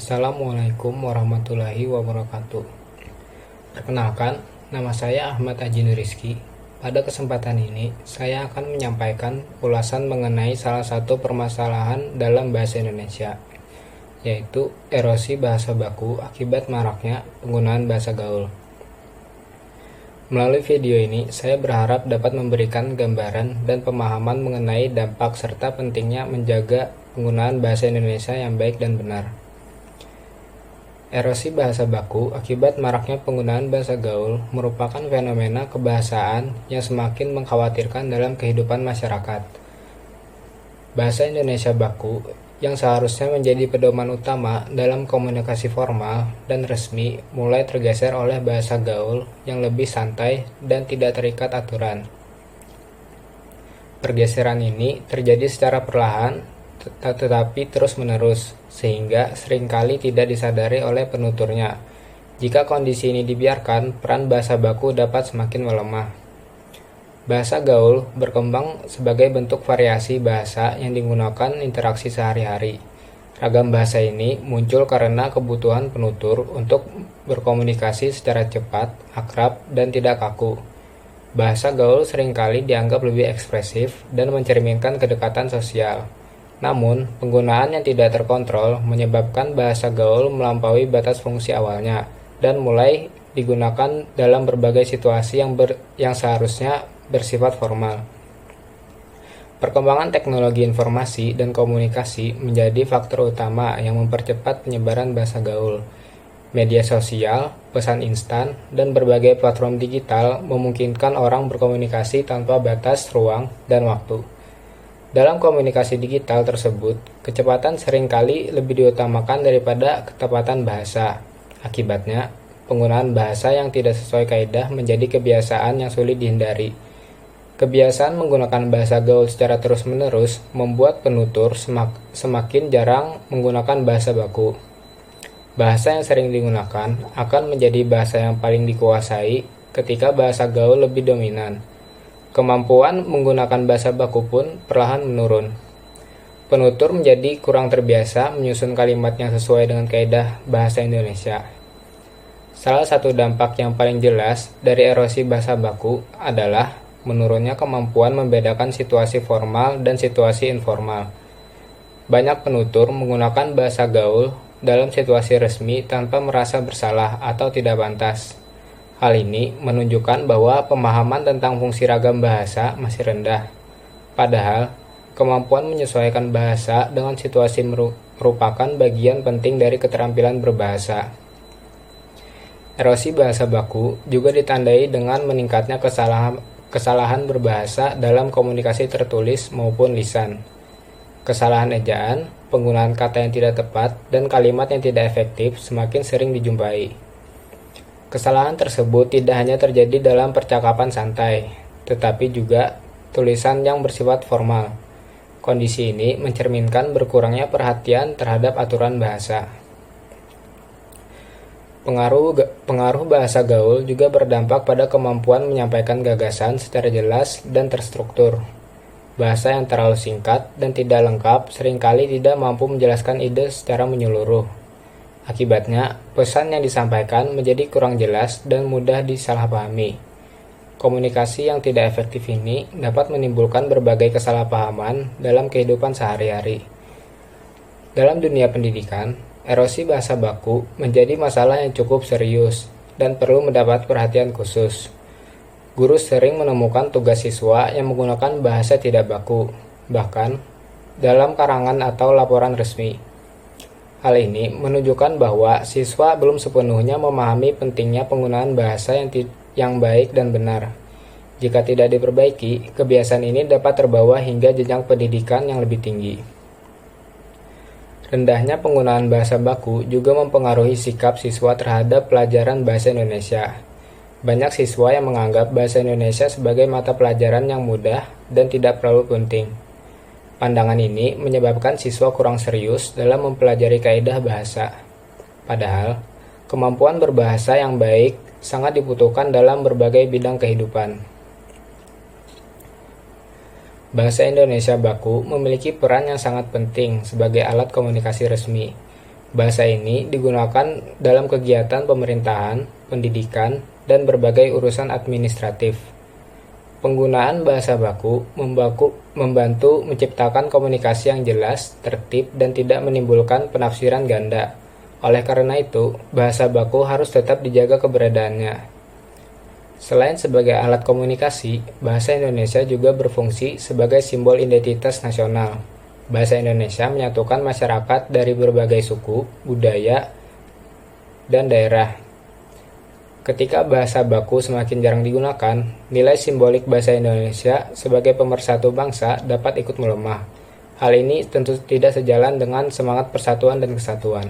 Assalamualaikum warahmatullahi wabarakatuh. Perkenalkan, nama saya Ahmad Ajin Rizky. Pada kesempatan ini, saya akan menyampaikan ulasan mengenai salah satu permasalahan dalam bahasa Indonesia, yaitu erosi bahasa baku akibat maraknya penggunaan bahasa gaul. Melalui video ini, saya berharap dapat memberikan gambaran dan pemahaman mengenai dampak serta pentingnya menjaga penggunaan bahasa Indonesia yang baik dan benar. Erosi bahasa baku akibat maraknya penggunaan bahasa gaul merupakan fenomena kebahasaan yang semakin mengkhawatirkan dalam kehidupan masyarakat. Bahasa Indonesia baku yang seharusnya menjadi pedoman utama dalam komunikasi formal dan resmi mulai tergeser oleh bahasa gaul yang lebih santai dan tidak terikat aturan. Pergeseran ini terjadi secara perlahan tetapi terus-menerus, sehingga seringkali tidak disadari oleh penuturnya. Jika kondisi ini dibiarkan, peran bahasa baku dapat semakin melemah. Bahasa gaul berkembang sebagai bentuk variasi bahasa yang digunakan interaksi sehari-hari. Ragam bahasa ini muncul karena kebutuhan penutur untuk berkomunikasi secara cepat, akrab, dan tidak kaku. Bahasa gaul seringkali dianggap lebih ekspresif dan mencerminkan kedekatan sosial. Namun, penggunaan yang tidak terkontrol menyebabkan bahasa gaul melampaui batas fungsi awalnya dan mulai digunakan dalam berbagai situasi yang seharusnya bersifat formal. Perkembangan teknologi informasi dan komunikasi menjadi faktor utama yang mempercepat penyebaran bahasa gaul. Media sosial, pesan instan, dan berbagai platform digital memungkinkan orang berkomunikasi tanpa batas ruang dan waktu. Dalam komunikasi digital tersebut, kecepatan seringkali lebih diutamakan daripada ketepatan bahasa. Akibatnya, penggunaan bahasa yang tidak sesuai kaidah menjadi kebiasaan yang sulit dihindari. Kebiasaan menggunakan bahasa gaul secara terus-menerus membuat penutur semakin jarang menggunakan bahasa baku. Bahasa yang sering digunakan akan menjadi bahasa yang paling dikuasai ketika bahasa gaul lebih dominan. Kemampuan menggunakan bahasa baku pun perlahan menurun. Penutur menjadi kurang terbiasa menyusun kalimat yang sesuai dengan kaidah bahasa Indonesia. Salah satu dampak yang paling jelas dari erosi bahasa baku adalah menurunnya kemampuan membedakan situasi formal dan situasi informal. Banyak penutur menggunakan bahasa gaul dalam situasi resmi tanpa merasa bersalah atau tidak pantas. Hal ini menunjukkan bahwa pemahaman tentang fungsi ragam bahasa masih rendah. Padahal, kemampuan menyesuaikan bahasa dengan situasi merupakan bagian penting dari keterampilan berbahasa. Erosi bahasa baku juga ditandai dengan meningkatnya kesalahan berbahasa dalam komunikasi tertulis maupun lisan. Kesalahan ejaan, penggunaan kata yang tidak tepat, dan kalimat yang tidak efektif semakin sering dijumpai. Kesalahan tersebut tidak hanya terjadi dalam percakapan santai, tetapi juga tulisan yang bersifat formal. Kondisi ini mencerminkan berkurangnya perhatian terhadap aturan bahasa. Pengaruh bahasa gaul juga berdampak pada kemampuan menyampaikan gagasan secara jelas dan terstruktur. Bahasa yang terlalu singkat dan tidak lengkap seringkali tidak mampu menjelaskan ide secara menyeluruh. Akibatnya, pesan yang disampaikan menjadi kurang jelas dan mudah disalahpahami. Komunikasi yang tidak efektif ini dapat menimbulkan berbagai kesalahpahaman dalam kehidupan sehari-hari. Dalam dunia pendidikan, erosi bahasa baku menjadi masalah yang cukup serius dan perlu mendapat perhatian khusus. Guru sering menemukan tugas siswa yang menggunakan bahasa tidak baku, bahkan dalam karangan atau laporan resmi. Hal ini menunjukkan bahwa siswa belum sepenuhnya memahami pentingnya penggunaan bahasa yang baik dan benar. Jika tidak diperbaiki, kebiasaan ini dapat terbawa hingga jenjang pendidikan yang lebih tinggi. Rendahnya penggunaan bahasa baku juga mempengaruhi sikap siswa terhadap pelajaran bahasa Indonesia. Banyak siswa yang menganggap bahasa Indonesia sebagai mata pelajaran yang mudah dan tidak terlalu penting. Pandangan ini menyebabkan siswa kurang serius dalam mempelajari kaidah bahasa. Padahal, kemampuan berbahasa yang baik sangat dibutuhkan dalam berbagai bidang kehidupan. Bahasa Indonesia baku memiliki peran yang sangat penting sebagai alat komunikasi resmi. Bahasa ini digunakan dalam kegiatan pemerintahan, pendidikan, dan berbagai urusan administratif. Penggunaan bahasa baku membantu menciptakan komunikasi yang jelas, tertib, dan tidak menimbulkan penafsiran ganda. Oleh karena itu, bahasa baku harus tetap dijaga keberadaannya. Selain sebagai alat komunikasi, bahasa Indonesia juga berfungsi sebagai simbol identitas nasional. Bahasa Indonesia menyatukan masyarakat dari berbagai suku, budaya, dan daerah. Ketika bahasa baku semakin jarang digunakan, nilai simbolik bahasa Indonesia sebagai pemersatu bangsa dapat ikut melemah. Hal ini tentu tidak sejalan dengan semangat persatuan dan kesatuan.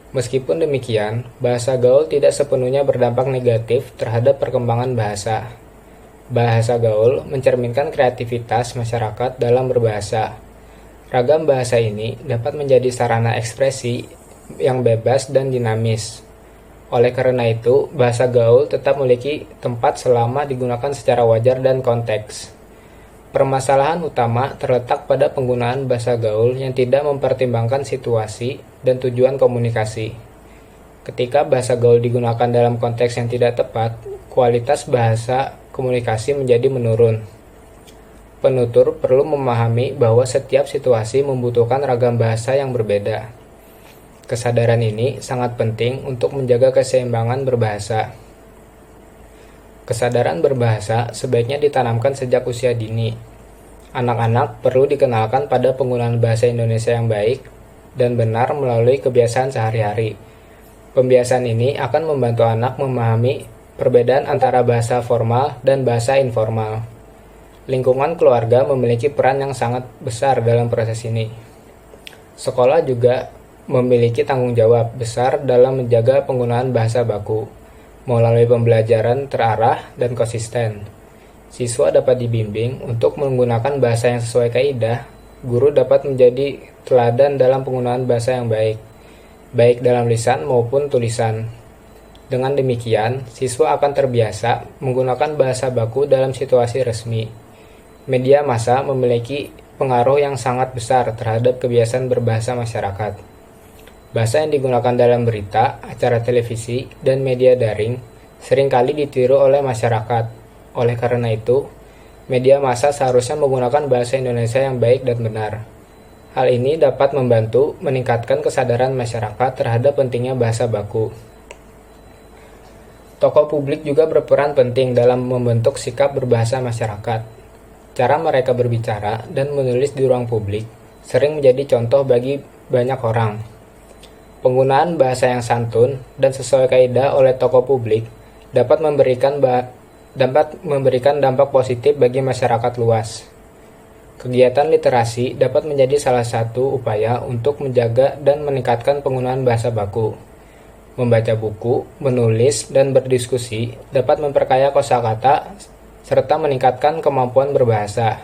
Meskipun demikian, bahasa gaul tidak sepenuhnya berdampak negatif terhadap perkembangan bahasa. Bahasa gaul mencerminkan kreativitas masyarakat dalam berbahasa. Ragam bahasa ini dapat menjadi sarana ekspresi yang bebas dan dinamis. Oleh karena itu, bahasa gaul tetap memiliki tempat selama digunakan secara wajar dan konteks. Permasalahan utama terletak pada penggunaan bahasa gaul yang tidak mempertimbangkan situasi dan tujuan komunikasi. Ketika bahasa gaul digunakan dalam konteks yang tidak tepat, kualitas bahasa komunikasi menjadi menurun. Penutur perlu memahami bahwa setiap situasi membutuhkan ragam bahasa yang berbeda. Kesadaran ini sangat penting untuk menjaga keseimbangan berbahasa. Kesadaran berbahasa sebaiknya ditanamkan sejak usia dini. Anak-anak perlu dikenalkan pada penggunaan bahasa Indonesia yang baik dan benar melalui kebiasaan sehari-hari. Pembiasaan ini akan membantu anak memahami perbedaan antara bahasa formal dan bahasa informal. Lingkungan keluarga memiliki peran yang sangat besar dalam proses ini. Sekolah juga memiliki tanggung jawab besar dalam menjaga penggunaan bahasa baku melalui pembelajaran terarah dan konsisten. Siswa dapat dibimbing untuk menggunakan bahasa yang sesuai kaidah. Guru dapat menjadi teladan dalam penggunaan bahasa yang baik, baik dalam lisan maupun tulisan. Dengan demikian, siswa akan terbiasa menggunakan bahasa baku dalam situasi resmi. Media massa memiliki pengaruh yang sangat besar terhadap kebiasaan berbahasa masyarakat. Bahasa yang digunakan dalam berita, acara televisi, dan media daring seringkali ditiru oleh masyarakat. Oleh karena itu, media massa seharusnya menggunakan bahasa Indonesia yang baik dan benar. Hal ini dapat membantu meningkatkan kesadaran masyarakat terhadap pentingnya bahasa baku. Tokoh publik juga berperan penting dalam membentuk sikap berbahasa masyarakat. Cara mereka berbicara dan menulis di ruang publik sering menjadi contoh bagi banyak orang. Penggunaan bahasa yang santun dan sesuai kaidah oleh tokoh publik dapat memberikan dampak positif bagi masyarakat luas. Kegiatan literasi dapat menjadi salah satu upaya untuk menjaga dan meningkatkan penggunaan bahasa baku. Membaca buku, menulis, dan berdiskusi dapat memperkaya kosakata serta meningkatkan kemampuan berbahasa.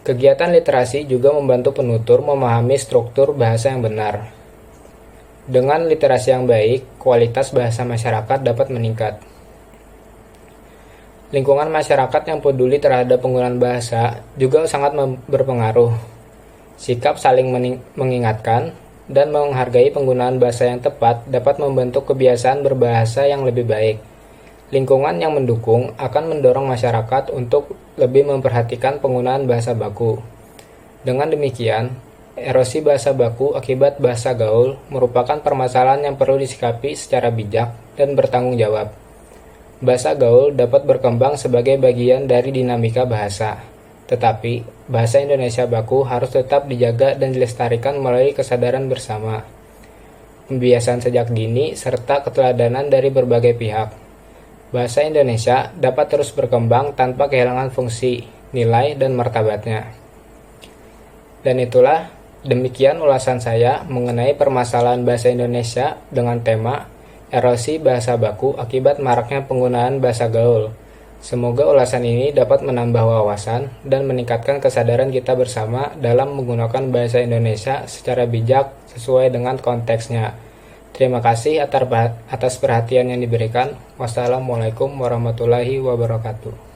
Kegiatan literasi juga membantu penutur memahami struktur bahasa yang benar. Dengan literasi yang baik, kualitas bahasa masyarakat dapat meningkat. Lingkungan masyarakat yang peduli terhadap penggunaan bahasa juga sangat berpengaruh. Sikap saling mengingatkan dan menghargai penggunaan bahasa yang tepat dapat membentuk kebiasaan berbahasa yang lebih baik. Lingkungan yang mendukung akan mendorong masyarakat untuk lebih memperhatikan penggunaan bahasa baku. Dengan demikian, erosi bahasa baku akibat bahasa gaul merupakan permasalahan yang perlu disikapi secara bijak dan bertanggung jawab. Bahasa gaul dapat berkembang sebagai bagian dari dinamika bahasa, tetapi bahasa Indonesia baku harus tetap dijaga dan dilestarikan melalui kesadaran bersama, pembiasaan sejak dini, serta keteladanan dari berbagai pihak. Bahasa Indonesia dapat terus berkembang tanpa kehilangan fungsi, nilai, dan martabatnya. Dan demikian ulasan saya mengenai permasalahan bahasa Indonesia dengan tema erosi bahasa baku akibat maraknya penggunaan bahasa gaul. Semoga ulasan ini dapat menambah wawasan dan meningkatkan kesadaran kita bersama dalam menggunakan bahasa Indonesia secara bijak sesuai dengan konteksnya. Terima kasih atas perhatian yang diberikan. Wassalamualaikum warahmatullahi wabarakatuh.